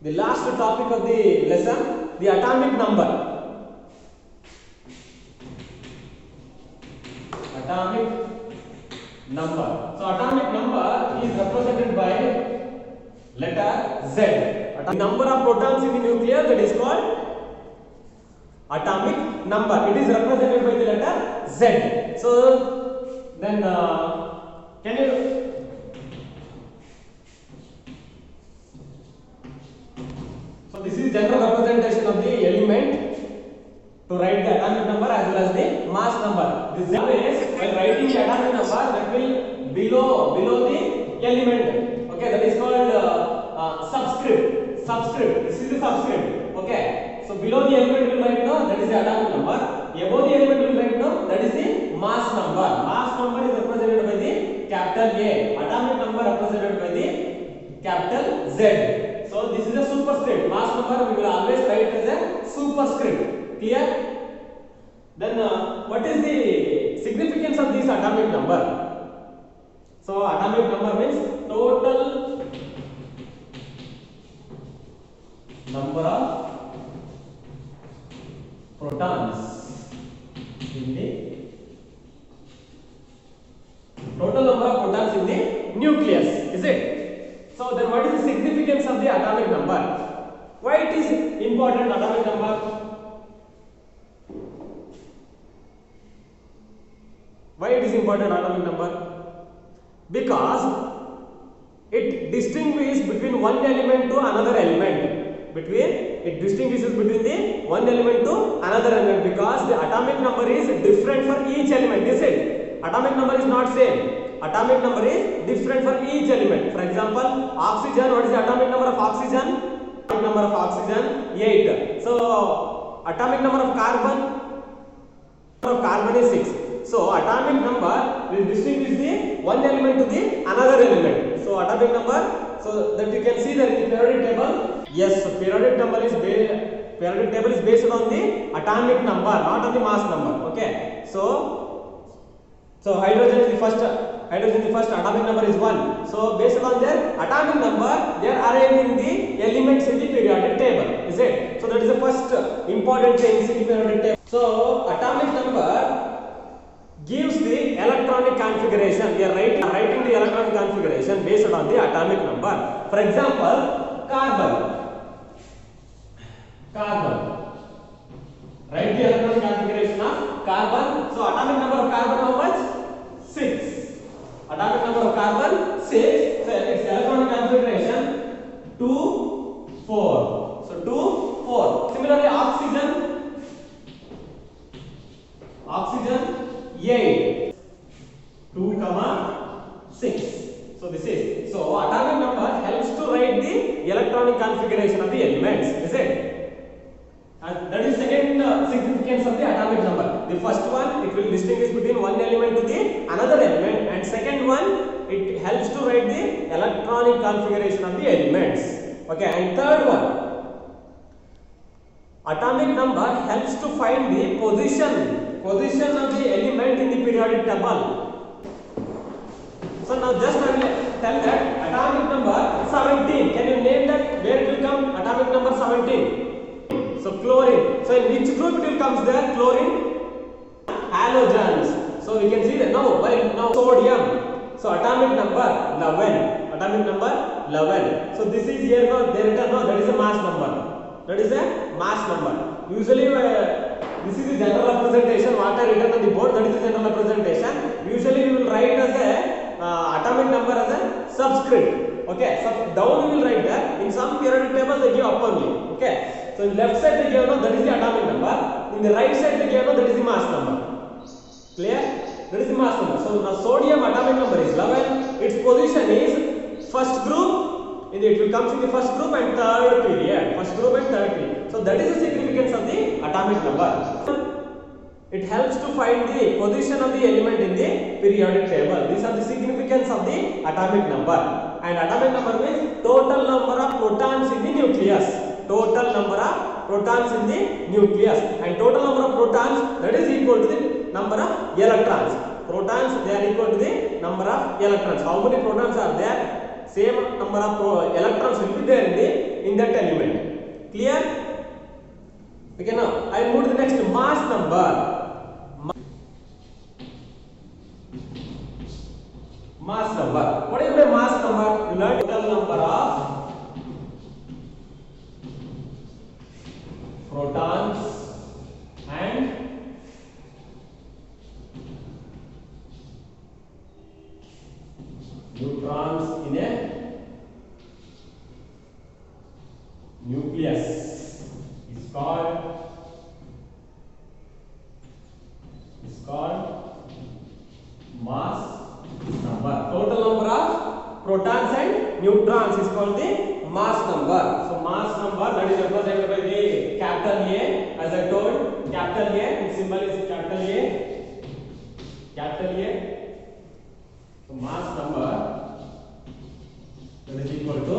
The last topic of the lesson, the atomic number. Atomic number. So atomic number is represented by letter Z. The number of protons in the nucleus, that is called atomic number. It is represented by the letter Z. So then can you this is general representation of the element to write the atomic number as well as the mass number. This is while writing the atomic number, that will below the element. Okay, that is called subscript. Subscript. This is the subscript. Okay. So below the element will write no, that is the atomic number. Above the element will write no, that is the mass number. Mass number is represented by the capital A. Atomic number represented by the capital Z. So this is a superscript. Mass number we will always write as a superscript. Clear? Then what is the significance of this atomic number? So atomic number means total number of protons in the total number of protons in the nucleus. Is it? So then what is the significance of the atomic number? Why it is important, atomic number? Why it is important, atomic number? Because it distinguishes between one element to another element. It distinguishes between the one element to another element, because the atomic number is different for each element. Is it? Atomic number is not same. Atomic number is different for each element. For example, oxygen, what is the atomic number of oxygen? Atomic number of oxygen 8. So atomic number of carbon is 6. So atomic number will distinguish the one element to the another element. So atomic number, so that you can see that in the periodic table. Yes, so periodic table is based on the atomic number, not on the mass number. Okay. So hydrogen is the first atomic number is 1. So based on their atomic number, they are arranging the elements in the periodic table. Is it? So that is the first important thing in the periodic table. So atomic number gives the electronic configuration. We are writing the electronic configuration based on the atomic number. For example, carbon. Write the electronic configuration of carbon. So atomic number of carbon how much? 6. Atomic number of carbon 6. So its electronic configuration 2, 4. So 2, 4. Similarly, oxygen 8. 2, 6. So this is, so atomic number helps to write the electronic configuration of the elements. Is it? And that is second significance of the atomic number. The first one, it will distinguish between one element to the another element, and second one, it helps to write the electronic configuration of the elements. Okay, and third one, atomic number helps to find the position of the element in the periodic table. So now just I will tell that atomic number 17. Can you name that? Where it will come? Atomic number 17. So chlorine. So in which group it will comes there? Chlorine, halogens. So we can see that now sodium. So atomic number 11. Atomic number 11. So this is here now there written no, that is a mass number. That is a mass number. Usually this is the general representation. What I written on the board, that is the general representation. Usually we will write as a atomic number as a subscript. Okay. So down we will write that. In some periodic tables they give up only. Okay. So in left side they give no, that is the atomic number. In the right side they give no, that is the mass number. Clear? That is the mass number. So now sodium atomic number is 11. Its position is first group. It will come in the first group and third period. First group and third period. So that is the significance of the atomic number. It helps to find the position of the element in the periodic table. These are the significance of the atomic number. And atomic number means total number of protons in the nucleus. Total number of protons in the nucleus, and total number of protons, that is equal to the number of electrons. Protons, they are equal to the number of electrons. How many protons are there? Same number of electrons will be there in the in that element. Clear? Okay, now I move to the next mass number. Mass number. What is the mass number? You learn total number of protons and neutrons in a nucleus is called mass number. Total number of protons and neutrons is called the mass number. So mass number, that is represented by the capital A. As I told, capital A, its symbol is capital A. Capital A. So mass number, that is equal to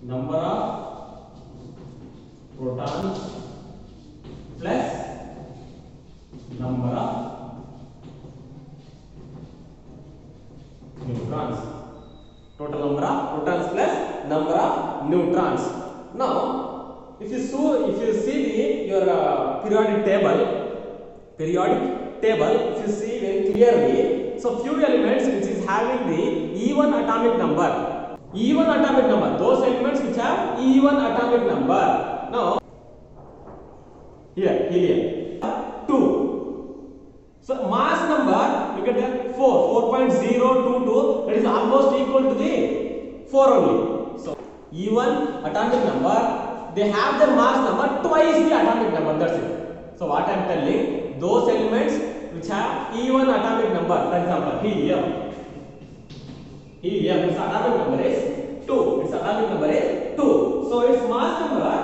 number of protons plus number of neutrons. Total number of protons plus number of neutrons. Now, if you see your periodic table, if you see very clearly, so few elements which is having the even atomic number. Those elements which have even atomic number. Now, here helium 2. So mass number, look at that, 4.022, that is almost equal to the 4 only. So even atomic number, they have their mass number twice the atomic number, that's it. So what I am telling, those elements which have even atomic number, for example helium, its atomic number is 2. So its mass number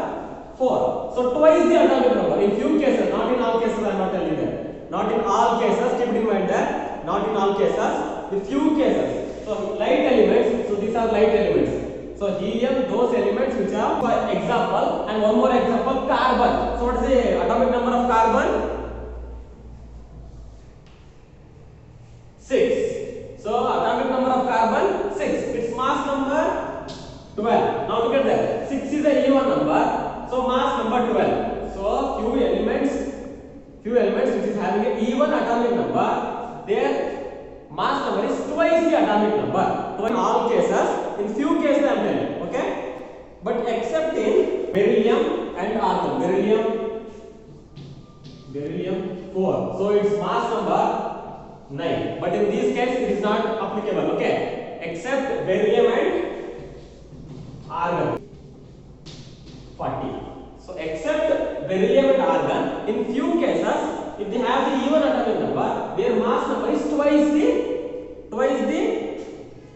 4. So twice the atomic number. In few cases, not in all cases, I am not telling that. Not in all cases, keep in mind that. Not in all cases, in few cases. So light elements, so these are light elements. So helium, those elements which are, for example, and one more example, carbon. So what is the atomic number of carbon? 6. So atomic number of carbon 6. Its mass number 12. Now look at that. 6 is a even number. So mass number 12. So few elements which is having an even atomic number, their mass number is twice the atomic number. In all cases, in few cases I am telling, okay? But except in beryllium and argon. Beryllium 4. So its mass number 9. But in this case it is not applicable, okay? Except beryllium and argon 40. So except beryllium and argon, in few cases, if they have the even atomic number, their mass number is twice the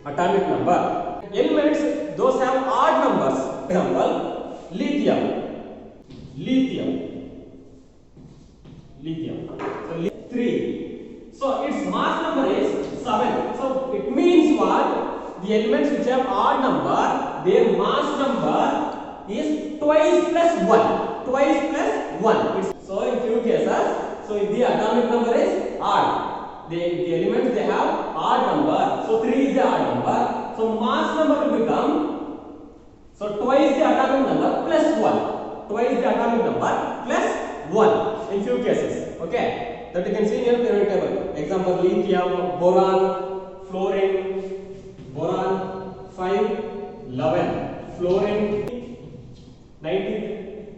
atomic number. Elements, those have odd numbers. For example, lithium. So 3. So its mass number is 7. So it means what? The elements which have odd number, their mass number is twice plus 1. So in few cases, so if the atomic number is odd, the elements they have odd number, so 3 is the odd number, so mass number will become, so twice the atomic number plus 1 in few cases, okay? That you can see in your periodic table. Example, lithium, boron, fluorine, boron 5, 11, fluorine 19,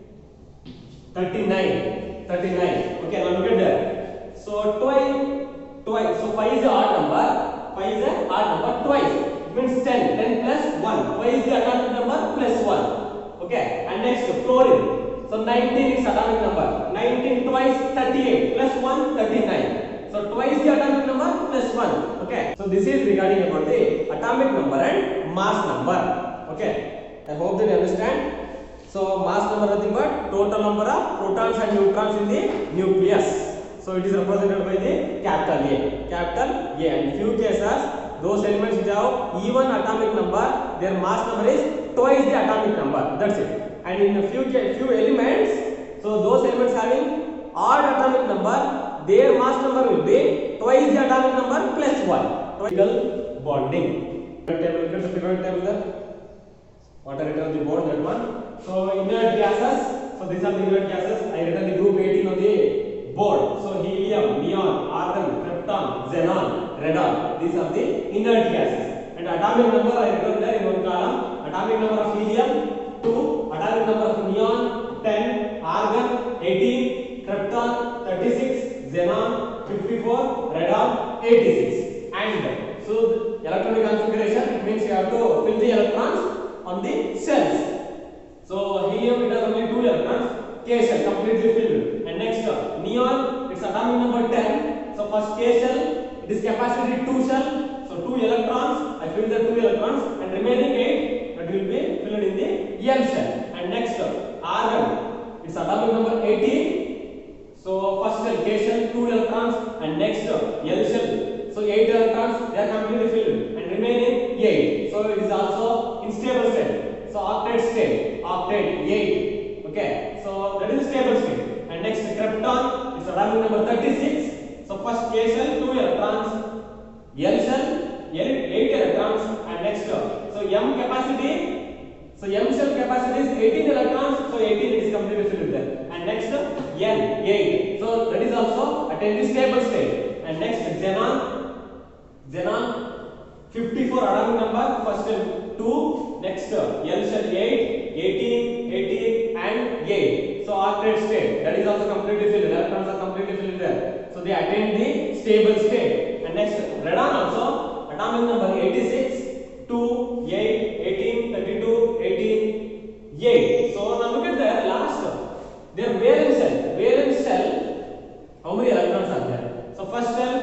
39. Okay, now look at that. So twice. So 5 is the odd number. Twice. It means 10 plus 1. Twice the atomic number plus 1. Okay. And next fluorine. So 19 is atomic number. 19 twice 38 plus 1 39. So twice the atomic number plus 1. Okay. So this is regarding about the atomic number and mass number. Okay. I hope that you understand. So mass number nothing but total number of protons and neutrons in the nucleus. So it is represented by the capital A. And few cases, those elements which have even atomic number, their mass number is twice the atomic number. That's it. And in a few elements, so those elements having odd atomic number, their mass number will be twice the atomic number plus 1. Chemical bonding. Table there. What I written on the board, that one. So inert gases. So these are the inert gases. I written the group 18 on the board. So helium, neon, argon, krypton, xenon, radon. These are the inert gases. And atomic number I written there in one column. Atomic number of helium 2, atomic number of neon 10, argon 18, krypton 36, xenon 54, radon 86. And so electronic configuration, it means you have to fill the electrons on the shells. So helium, it has only 2 electrons, K shell completely filled. And next neon, its atomic number 10. So first K shell, it is capacity 2 shell. So 2 electrons, I fill the 2 electrons, and remaining 8 that will be filled in the L shell. And next argon, its atomic number 18. So first shell K shell 2 electrons, and next L shell. So 8 electrons, they are completely filled, and remaining 8. So it is also in stable state. So octet state, octet 8. Okay, so that is stable state. And next krypton, its atomic number 36. So first K shell 2 electrons, L shell 8 electrons, and next so M capacity. So M shell capacity is 18 electrons. So 18 is completely filled there. And next N 8. So that is also attained the stable state. And next xenon 54 atomic number, first shell 2, next L shell 8, 18, 18 and 8. So octet state, that is also completely filled, electrons are completely filled there. So they attain the stable state. And next radon also, atomic number 86, 2, 8, 18, 32, 18, 8. So now look at the last, their valence shell. Valence shell, how many electrons are there? So first shell,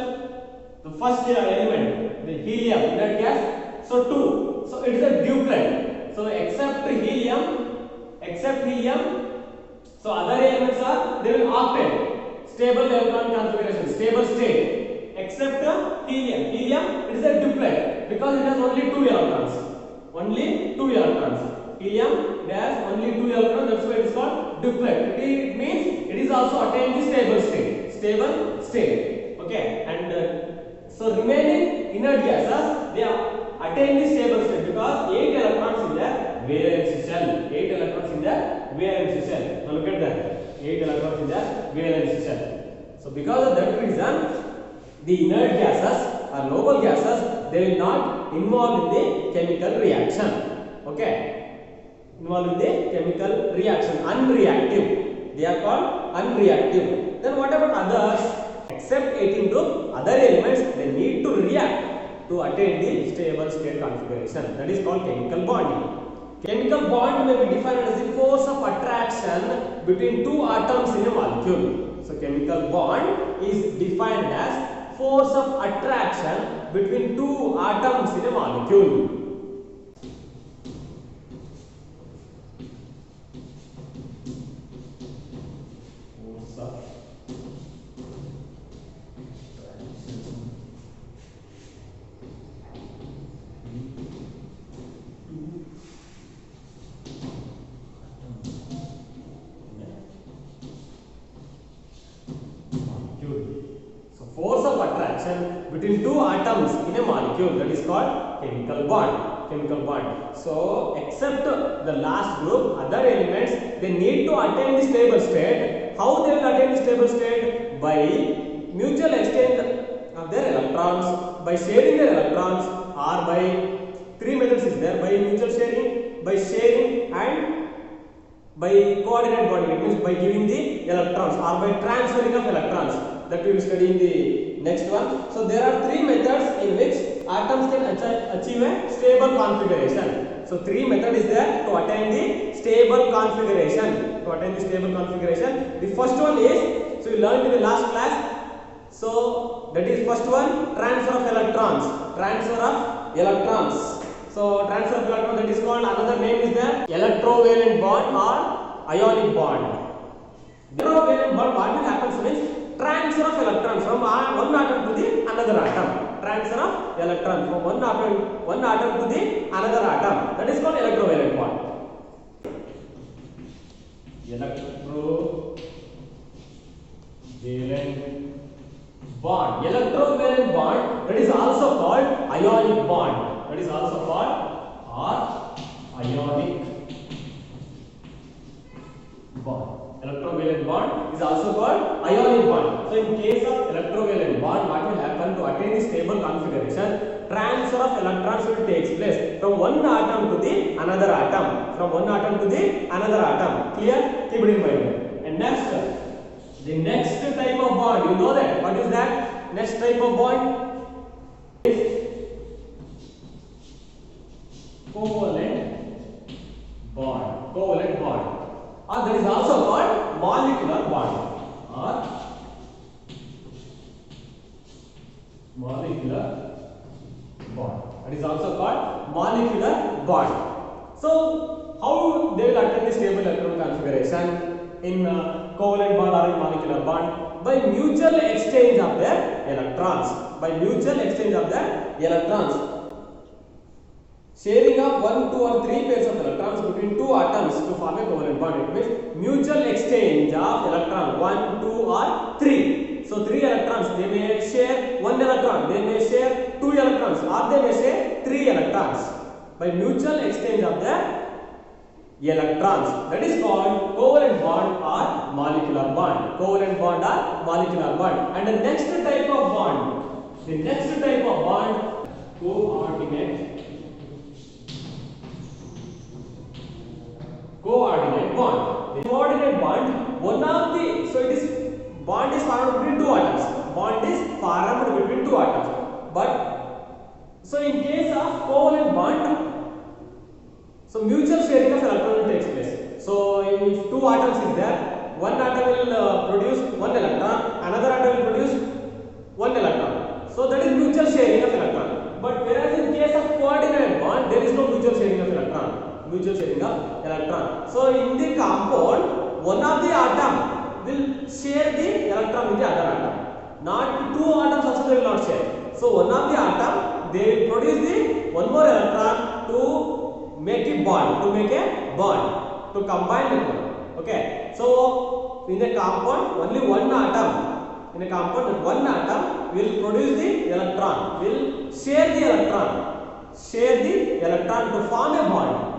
the first element, the helium, inert gas, so 2. So it is a duplet. So except helium, so other elements are, they will octet, stable electron configuration, stable state. Except helium, it is a duplet because it has only 2 electrons. Only 2 electrons. Helium, it has only 2 electrons, that's why it is called duplet. It means it is also attained the stable state. Stable state. Okay, and so remaining inert gases, they attain the stable state because 8 electrons in the valence shell. 8 electrons in the valence shell. Now look at that. 8 electrons in the valence shell. So because of that reason, the inert gases or noble gases, they will not involve in the chemical reaction. Okay? Involved in the chemical reaction. Unreactive. They are called unreactive. Then what about others? Except 18 to other elements, they need to react to attain the stable state configuration. That is called chemical bonding. Chemical bond may be defined as the force of attraction between 2 atoms in a molecule. So chemical bond is defined as force of attraction between 2 atoms in a molecule. Force of attraction between 2 atoms in a molecule, that is called chemical bond. Chemical bond. So except the last group, other elements, they need to attain the stable state. How they will attain the stable state? By mutual exchange of their electrons, by sharing their electrons, or by 3 methods is there: by mutual sharing, by sharing, and by coordinate bonding. It means by giving the electrons, or by transferring of electrons. That we will study in the next one. So there are 3 methods in which atoms can achieve a stable configuration. So 3 methods is there to attain the stable configuration. To attain the stable configuration, the first one is, so you learned in the last class. So that is first one, transfer of electrons. Transfer of electrons. So transfer of electrons, that is called, another name is the electrovalent bond or ionic bond. Electrovalent bond, what will happen means transfer of electrons from one atom to the another atom. Transfer of electron from one atom to the another atom. That is called electrovalent bond. Electrovalent bond. Electrovalent bond, that is also called ionic bond. That is also called ionic bond. Electrovalent bond is also called ionic bond. So in case of electrovalent bond, what will happen to attain the stable configuration? Transfer of electrons will take place from one atom to the another atom. From one atom to the another atom. Clear? Keep it in mind. And next, the next type of bond, you know that. What is that? Next type of bond is covalent bond. Covalent bond. Or that is also called molecular bond. Or molecular bond. That is also called molecular bond. So how they will attain the stable electron configuration in covalent bond or in molecular bond? By mutual exchange of their electrons. By mutual exchange of their electrons. Sharing of 1, 2 or 3 pairs of electrons between two atoms to form a covalent bond. It means mutual exchange of electron 1, 2 or 3. So 3 electrons, they may share 1 electron, they may share 2 electrons, or they may share 3 electrons. By mutual exchange of the electrons, that is called covalent bond or molecular bond. Covalent bond or molecular bond. And the next type of bond, coordinate bond. The coordinate bond, one of the, so it is bond is formed between two atoms. Bond is formed between two atoms. But so in case of covalent bond, so mutual sharing of electron takes place. So if two atoms is there, one atom will produce one electron, another atom will produce one electron. So that is mutual sharing of electron. But whereas in case of coordinate bond, there is no mutual sharing of electron. Mutual sharing of electron. So in the compound, one of the atom will share the electron with the other atom. Not two atoms also they will not share. So one of the atom, they will produce the one more electron to make a bond, to combine the bond. Okay. So in a compound, only one atom. In a compound, one atom will produce the electron, will share the electron to form a bond.